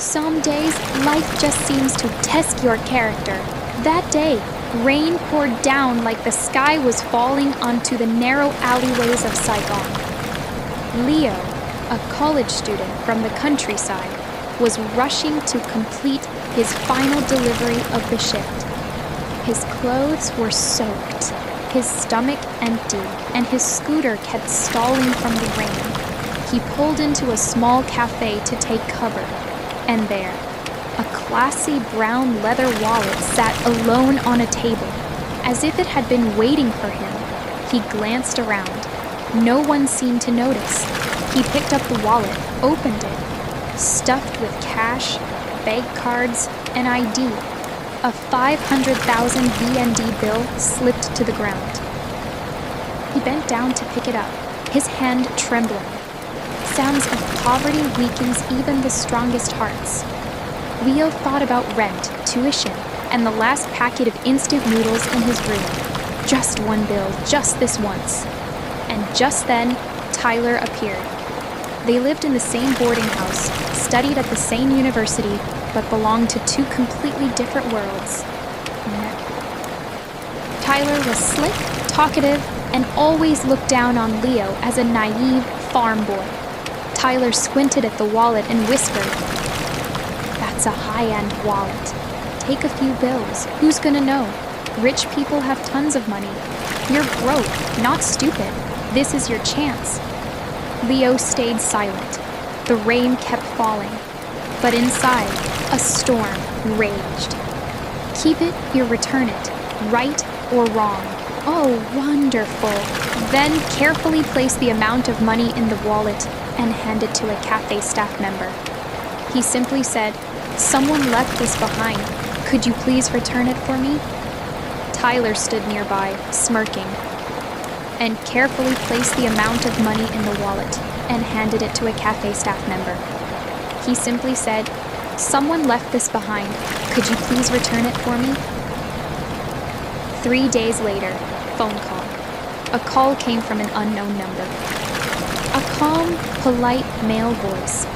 Some days, life just seems to test your character. That day, rain poured down like the sky was falling onto the narrow alleyways of Saigon. Leo, a college student from the countryside, was rushing to complete his final delivery of the shift. His clothes were soaked, his stomach empty, and his scooter kept stalling from the rain. He pulled into a small cafe to take cover, and there, a classy brown leather wallet sat alone on a table, as if it had been waiting for him. He glanced around. No one seemed to notice. He picked up the wallet, opened it, stuffed with cash, bank cards, and ID. A 500,000 VND bill slipped to the ground. He bent down to pick it up, his hand trembling. Sounds of poverty weakens even the strongest hearts. Leo thought about rent, tuition, and the last packet of instant noodles in his room. Just one bill, just this once. And just then, Tyler appeared. They lived in the same boarding house, studied at the same university, but belonged to two completely different worlds. Tyler was slick, talkative, and always looked down on Leo as a naive farm boy. Tyler squinted at the wallet and whispered, "That's a high-end wallet. Take a few bills. Who's gonna know? Rich people have tons of money. You're broke, not stupid. This is your chance." Leo stayed silent. The rain kept falling. But inside, a storm raged. Keep it or return it, right or wrong. Oh, wonderful. Then carefully place the amount of money in the wallet and hand it to a cafe staff member. He simply said, "Someone left this behind. Could you please return it for me?" Tyler stood nearby, smirking, and carefully placed the amount of money in the wallet and handed it to a cafe staff member. He simply said, "Someone left this behind. Could you please return it for me?" 3 days later, phone call. A call came from an unknown number. A calm, polite male voice.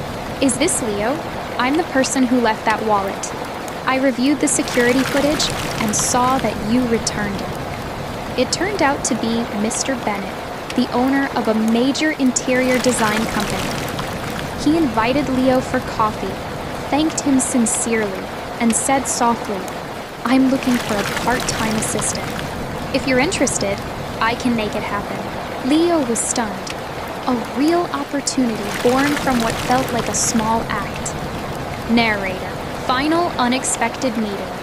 "Is this Leo? I'm the person who left that wallet. I reviewed the security footage and saw that you returned it." It turned out to be Mr. Bennett, the owner of a major interior design company. He invited Leo for coffee, thanked him sincerely, and said softly, "I'm looking for a part-time assistant. If you're interested, I can make it happen." Leo was stunned. A real opportunity born from what felt like a small act. Narrator. Final unexpected meeting.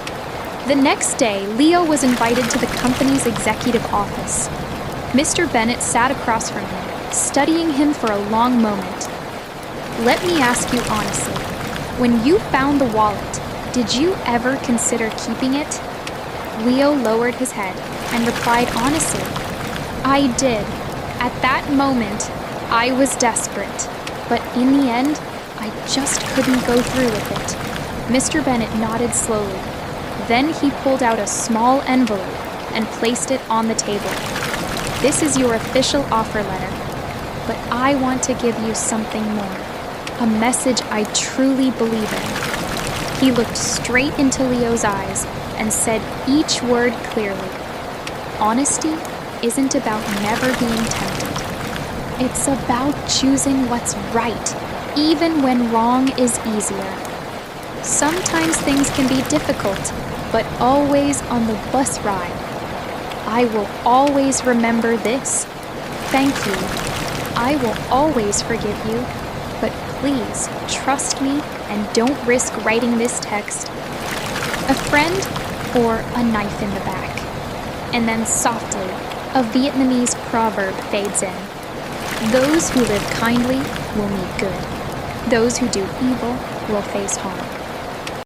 The next day, Leo was invited to the company's executive office. Mr. Bennett sat across from him, studying him for a long moment. "Let me ask you honestly, when you found the wallet, did you ever consider keeping it?" Leo lowered his head and replied honestly, "I did. At that moment, I was desperate, but in the end, I just couldn't go through with it." Mr. Bennett nodded slowly. Then he pulled out a small envelope and placed it on the table. "This is your official offer letter, but I want to give you something more, a message I truly believe in." He looked straight into Leo's eyes and said each word clearly. Honesty isn't about never being tempted. It's about choosing what's right, even when wrong is easier. Sometimes things can be difficult, but always on the bus ride. I will always remember this. Thank you. I will always forgive you, but please trust me and don't risk writing this text. A friend or a knife in the back. And then softly, a Vietnamese proverb fades in. Those who live kindly will meet good. Those who do evil will face harm.